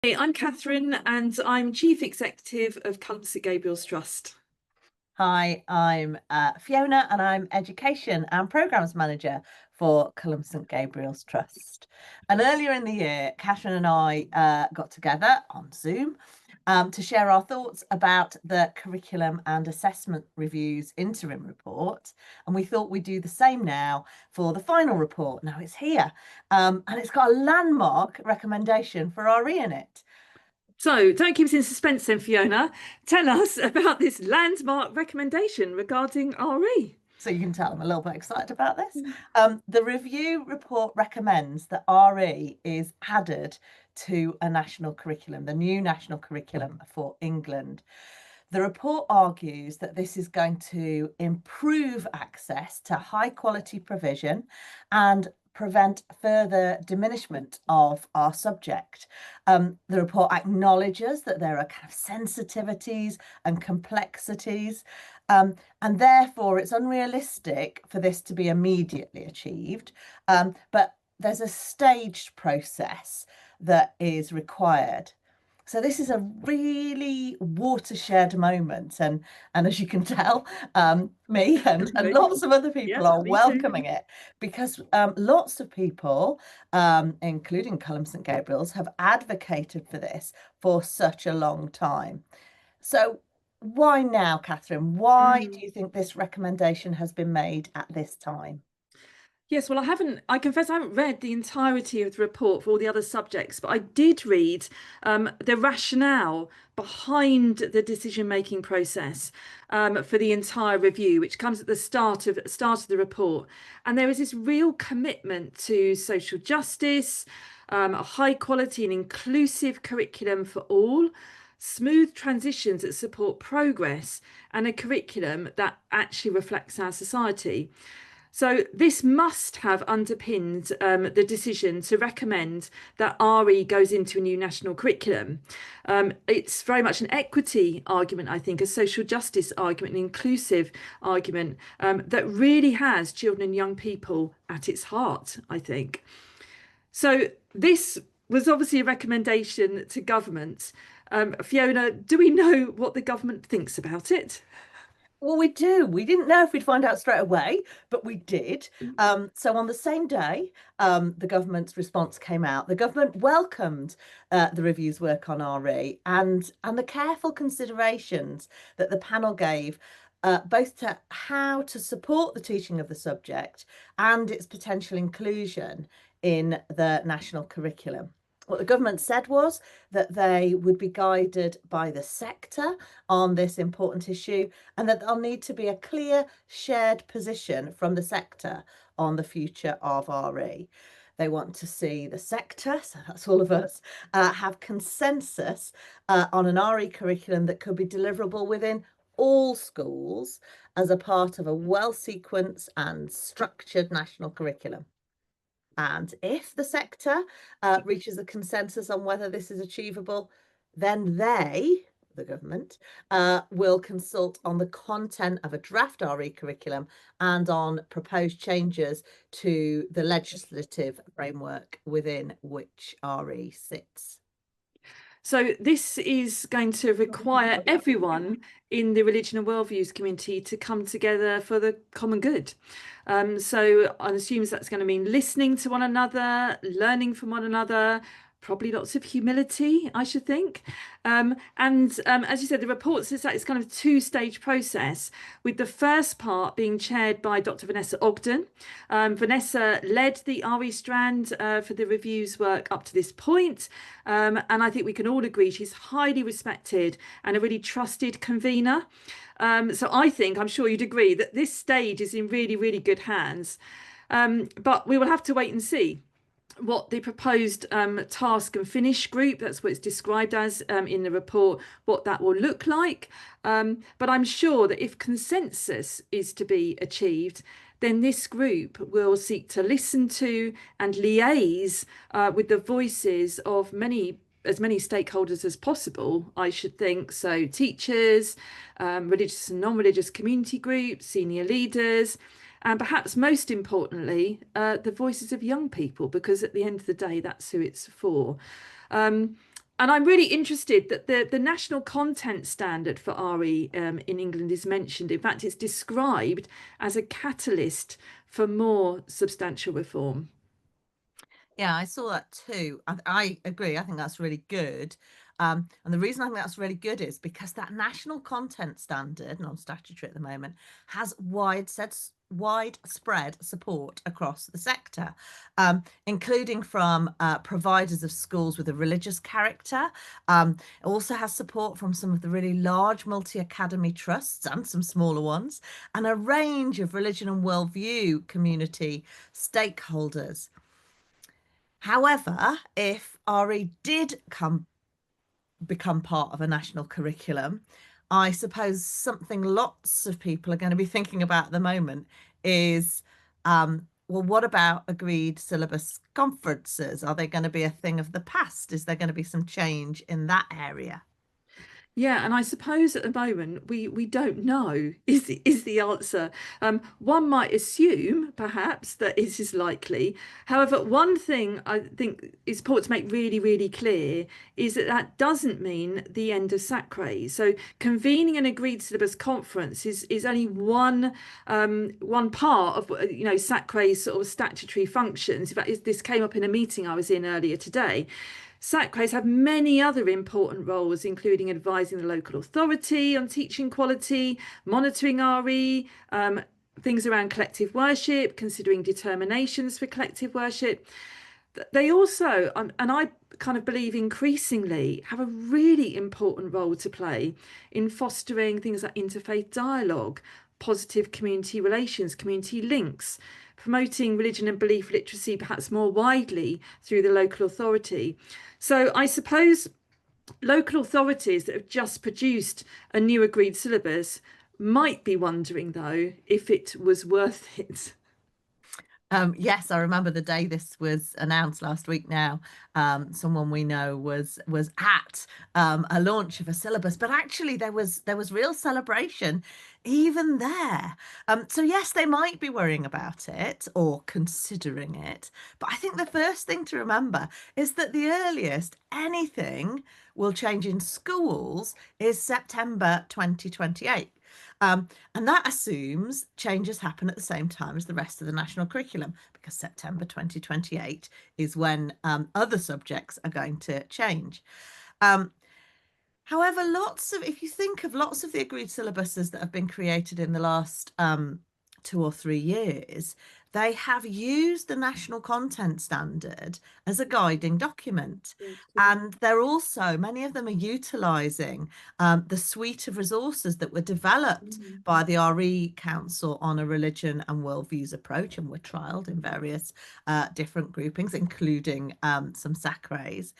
Hey, I'm Kathryn and I'm Chief Executive of Culham St Gabriel's Trust. Hi, I'm Fiona and I'm Education and Programmes Manager for Culham St Gabriel's Trust. And earlier in the year, Kathryn and I got together on Zoom to share our thoughts about the Curriculum and Assessment Reviews interim report. And we thought we'd do the same now for the final report. Now it's here and it's got a landmark recommendation for RE in it. So don't keep us in suspense then, Fiona. Tell us about this landmark recommendation regarding RE. So you can tell I'm a little bit excited about this. The review report recommends that RE is added to a national curriculum, the new national curriculum for England. The report argues that this is going to improve access to high quality provision and prevent further diminishment of our subject. The report acknowledges that there are kind of sensitivities and complexities, and therefore it's unrealistic for this to be immediately achieved. But there's a staged process that is required. So this is a really watershed moment, and as you can tell, me and lots of other people are welcoming it because lots of people, including Culham St Gabriel's, have advocated for this for such a long time. So why now, Kathryn? Why do you think this recommendation has been made at this time? Yes, well, I confess I haven't read the entirety of the report for all the other subjects, but I did read the rationale behind the decision-making process for the entire review, which comes at the start of the report. And there is this real commitment to social justice, a high quality and inclusive curriculum for all, smooth transitions that support progress, and a curriculum that actually reflects our society. So this must have underpinned the decision to recommend that RE goes into a new national curriculum. It's very much an equity argument, I think, a social justice argument, an inclusive argument that really has children and young people at its heart, I think. So this was obviously a recommendation to government. Fiona, do we know what the government thinks about it? Well, we do. We didn't know if we'd find out straight away, but we did. So on the same day, the government's response came out. The government welcomed the review's work on RE and the careful considerations that the panel gave, both to how to support the teaching of the subject and its potential inclusion in the national curriculum. What the government said was that they would be guided by the sector on this important issue and that there'll need to be a clear shared position from the sector on the future of RE. They want to see the sector, so that's all of us, have consensus on an RE curriculum that could be deliverable within all schools as a part of a well-sequenced and structured national curriculum. And if the sector reaches a consensus on whether this is achievable, then they, the government, will consult on the content of a draft RE curriculum and on proposed changes to the legislative framework within which RE sits. So this is going to require everyone in the religion and worldviews community to come together for the common good. So I assume that's going to mean listening to one another, learning from one another, probably lots of humility, I should think. As you said, the report says that it's kind of a two-stage process, with the first part being chaired by Dr. Vanessa Ogden. Vanessa led the RE strand for the review's work up to this point. And I think we can all agree she's highly respected and a really trusted convener. So I think, I'm sure you'd agree, that this stage is in really, really good hands. But we will have to wait and see what the proposed task and finish group, that's what it's described as in the report, what that will look like. But I'm sure that if consensus is to be achieved, then this group will seek to listen to and liaise with the voices of as many stakeholders as possible, I should think. So teachers, religious and non-religious community groups, senior leaders, and perhaps most importantly, the voices of young people, because at the end of the day, that's who it's for. And I'm really interested that the national content standard for RE in England is mentioned. In fact, it's described as a catalyst for more substantial reform. Yeah, I saw that too. I agree. I think that's really good. And the reason I think that's really good is because that national content standard, non-statutory at the moment, has widespread support across the sector, including from providers of schools with a religious character. It also has support from some of the really large multi-academy trusts and some smaller ones, and a range of religion and worldview community stakeholders. However, if RE did become part of a national curriculum, I suppose something lots of people are going to be thinking about at the moment is, well, what about agreed syllabus conferences? Are they going to be a thing of the past? Is there going to be some change in that area? Yeah, and I suppose at the moment we don't know is the answer. One might assume perhaps that this is likely. However, one thing I think is important to make really clear is that that doesn't mean the end of SACRE. So convening an agreed syllabus conference is only one part of SACRE's sort of statutory functions. In fact, this came up in a meeting I was in earlier today. SACREs have many other important roles, including advising the local authority on teaching quality, monitoring RE, things around collective worship, considering determinations for collective worship. They also, and I kind of believe increasingly, have a really important role to play in fostering things like interfaith dialogue, positive community relations, community links, promoting religion and belief literacy perhaps more widely through the local authority. So I suppose local authorities that have just produced a new agreed syllabus might be wondering, though, if it was worth it. Yes, I remember the day this was announced last week now. Someone we know was at a launch of a syllabus, but actually there was real celebration even there. So yes, they might be worrying about it or considering it, but I think the first thing to remember is that the earliest anything will change in schools is September 2028. And that assumes changes happen at the same time as the rest of the national curriculum, because September 2028 is when other subjects are going to change. Um, However, if you think of lots of the agreed syllabuses that have been created in the last 2 or 3 years, they have used the national content standard as a guiding document. And they're also, many of them are utilising the suite of resources that were developed by the RE Council on a religion and worldviews approach and were trialled in various different groupings, including some SACREs.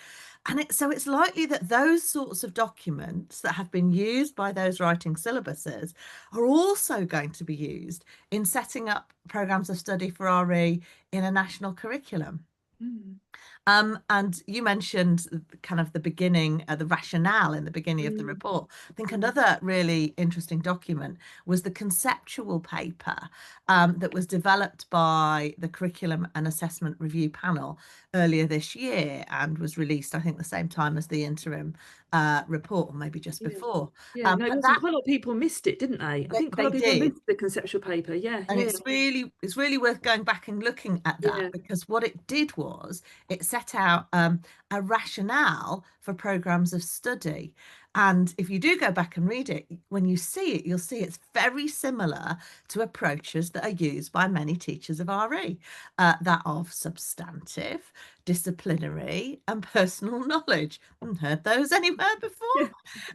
And so it's likely that those sorts of documents that have been used by those writing syllabuses are also going to be used in setting up programs of study for RE in a national curriculum. Mm. And you mentioned kind of the beginning, the rationale in the beginning of the report. I think another really interesting document was the conceptual paper that was developed by the Curriculum and Assessment Review Panel earlier this year and was released, I think, the same time as the interim report, or maybe just Yeah. before. Yeah, no, it But wasn't. that Quite a lot of people missed it, didn't they? I think quite a they lot of people did. missed the conceptual paper. And it's really worth going back and looking at that, Yeah. because what it did was it set out a rationale for programs of study. And if you do go back and read it, when you see it, you'll see it's very similar to approaches that are used by many teachers of RE, that of substantive, disciplinary, and personal knowledge. Haven't heard those anywhere before.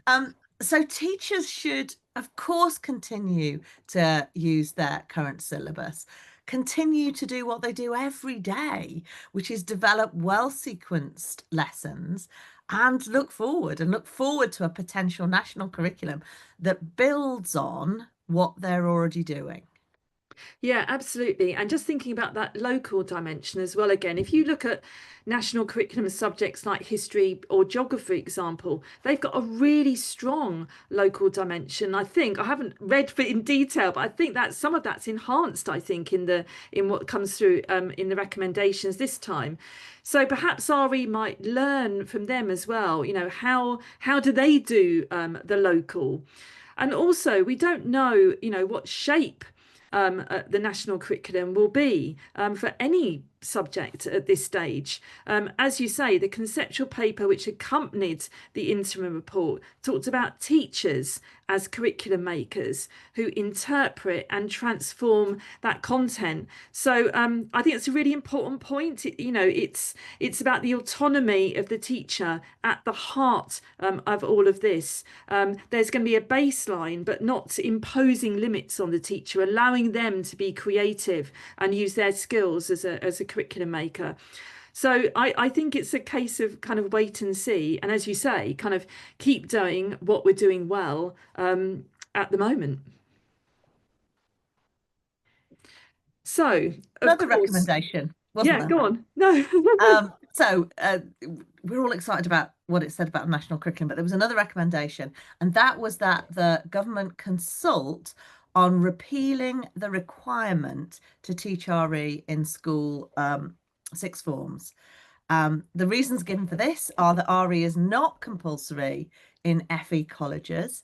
Yeah. So teachers should, of course, continue to use their current syllabus, continue to do what they do every day, which is develop well-sequenced lessons and look forward to a potential national curriculum that builds on what they're already doing. Yeah, absolutely. And just thinking about that local dimension as well, again, if you look at national curriculum subjects like history or geography, for example, they've got a really strong local dimension. I think I haven't read for in detail, but I think that some of that's enhanced, I think, in what comes through in the recommendations this time. So perhaps RE might learn from them as well. How do they do the local? And also, we don't know, what shape the national curriculum will be for any subject at this stage. As you say, the conceptual paper which accompanied the interim report talked about teachers as curriculum makers who interpret and transform that content. So I think it's a really important point. It's about the autonomy of the teacher at the heart of all of this. There's going to be a baseline, but not imposing limits on the teacher, allowing them to be creative and use their skills as a curriculum maker. So I think it's a case of kind of wait and see. And as you say, kind of keep doing what we're doing well at the moment. So, of Another course, recommendation, wasn't yeah, there? go on. No. So we're all excited about what it said about national curriculum, but there was another recommendation, and that was that the government consult on repealing the requirement to teach RE in school sixth forms. The reasons given for this are that RE is not compulsory in FE colleges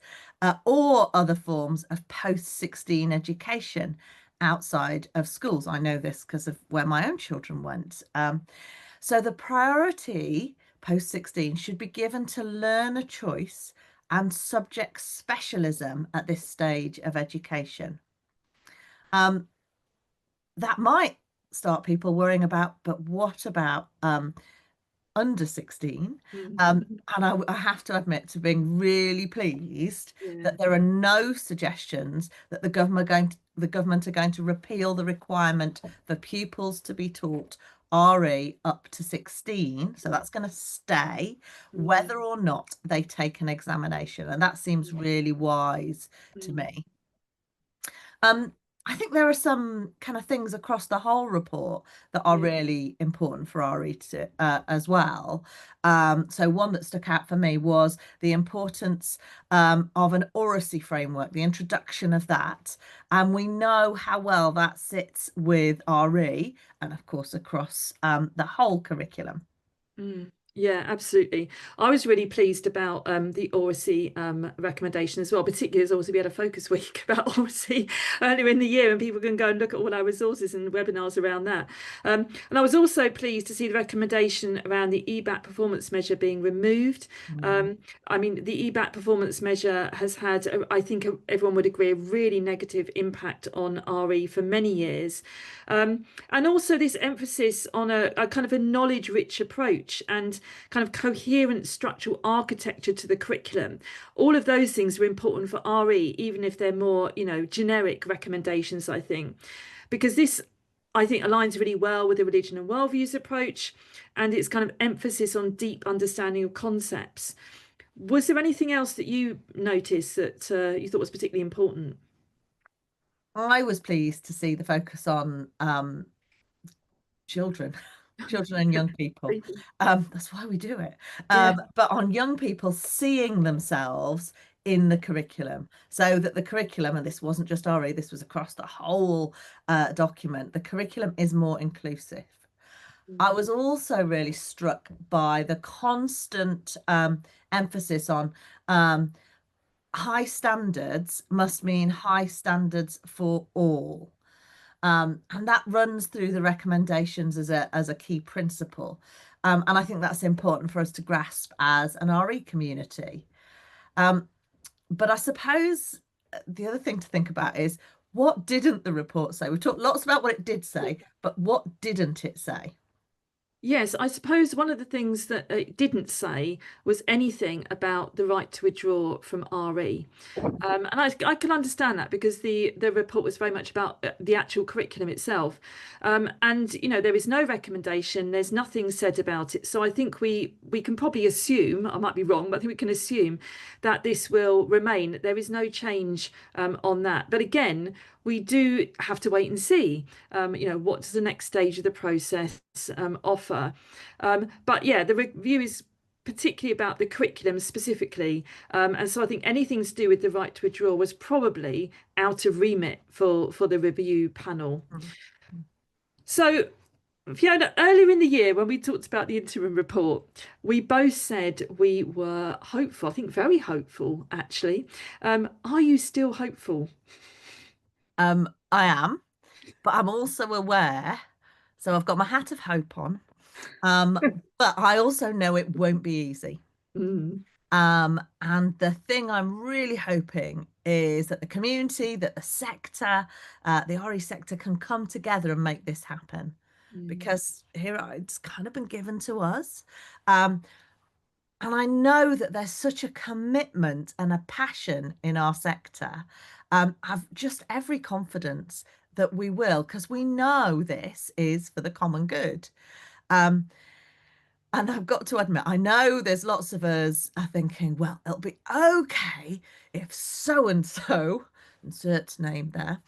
or other forms of post-16 education outside of schools. I know this because of where my own children went. So the priority post-16 should be given to learner choice and subject specialism at this stage of education. That might start people worrying about, but what about under 16. And I have to admit to being really pleased Yeah. that there are no suggestions that the government are going to repeal the requirement for pupils to be taught RE up to 16. So that's going to stay whether or not they take an examination. And that seems really wise to me. I think there are some kind of things across the whole report that are really important for RE as well. So one that stuck out for me was the importance of an oracy framework, the introduction of that. And we know how well that sits with RE and of course across the whole curriculum. Yeah, absolutely. I was really pleased about the oracy recommendation as well, particularly as also we had a focus week about oracy earlier in the year, and people can go and look at all our resources and webinars around that. And I was also pleased to see the recommendation around the EBAT performance measure being removed. I mean, the EBAT performance measure has had, I think everyone would agree, a really negative impact on RE for many years. And also this emphasis on a kind of a knowledge-rich approach and kind of coherent structural architecture to the curriculum. All of those things are important for RE, even if they're more, generic recommendations, I think. Because this, I think, aligns really well with the religion and worldviews approach and its kind of emphasis on deep understanding of concepts. Was there anything else that you noticed that you thought was particularly important? I was pleased to see the focus on children, children and young people. That's why we do it. Yeah. But on young people seeing themselves in the curriculum, so that the curriculum, and this wasn't just RE, this was across the whole document, the curriculum is more inclusive. I was also really struck by the constant emphasis on high standards must mean high standards for all. And that runs through the recommendations as a key principle. And I think that's important for us to grasp as an RE community. But I suppose the other thing to think about is what didn't the report say? We talked lots about what it did say, but what didn't it say? Yes, I suppose one of the things that it didn't say was anything about the right to withdraw from RE. And I can understand that because the report was very much about the actual curriculum itself. And there is no recommendation, there's nothing said about it. So I think we can probably assume, I might be wrong, but I think we can assume that this will remain. There is no change on that. But again, we do have to wait and see, what does the next stage of the process offer. But yeah, the review is particularly about the curriculum specifically. And so I think anything to do with the right to withdraw was probably out of remit for the review panel. Mm. So Fiona, earlier in the year when we talked about the interim report, we both said we were hopeful, I think very hopeful actually. Are you still hopeful? I am, but I'm also aware. So I've got my hat of hope on. But I also know it won't be easy. Mm, And the thing I'm really hoping is that the community, that the sector, the RE sector can come together and make this happen. mm, Because here it's kind of been given to us. Um, and I know that there's such a commitment and a passion in our sector. I've just every confidence that we will, because we know this is for the common good. Um, and I've got to admit, I know there's lots of us are thinking, well, it'll be okay if so and so, insert name there,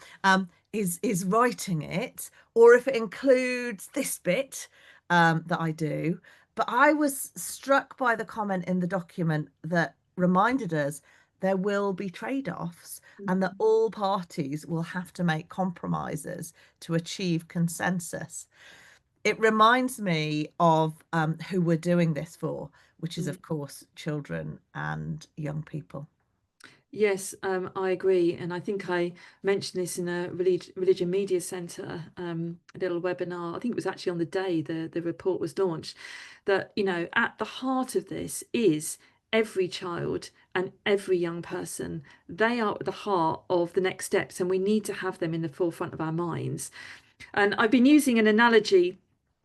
is writing it, or if it includes this bit that I do. But I was struck by the comment in the document that reminded us there will be trade-offs and that mm, all parties will have to make compromises to achieve consensus. It reminds me of who we're doing this for, which is, mm. of course, children and young people. Yes, I agree. And I think I mentioned this in a religion media centre, a little webinar. I think it was actually on the day the report was launched, that, at the heart of this is every child and every young person. They are at the heart of the next steps, and we need to have them in the forefront of our minds. And I've been using an analogy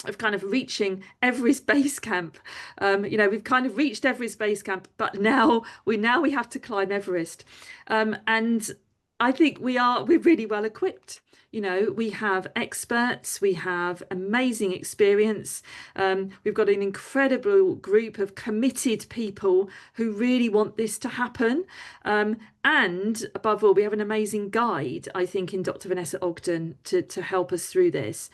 of kind of reaching Everest base camp. We've kind of reached Everest base camp, but now we have to climb Everest. And I think we're really well equipped. We have experts, we have amazing experience. We've got an incredible group of committed people who really want this to happen. And above all, we have an amazing guide, I think, in Dr. Vanessa Ogden to help us through this.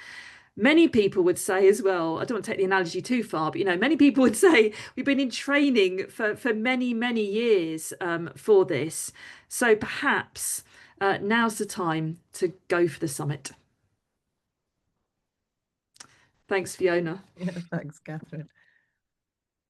Many people would say as well, I don't want to take the analogy too far, but many people would say we've been in training for many, many years for this. So perhaps now's the time to go for the summit. Thanks, Fiona. Yeah, thanks, Kathryn.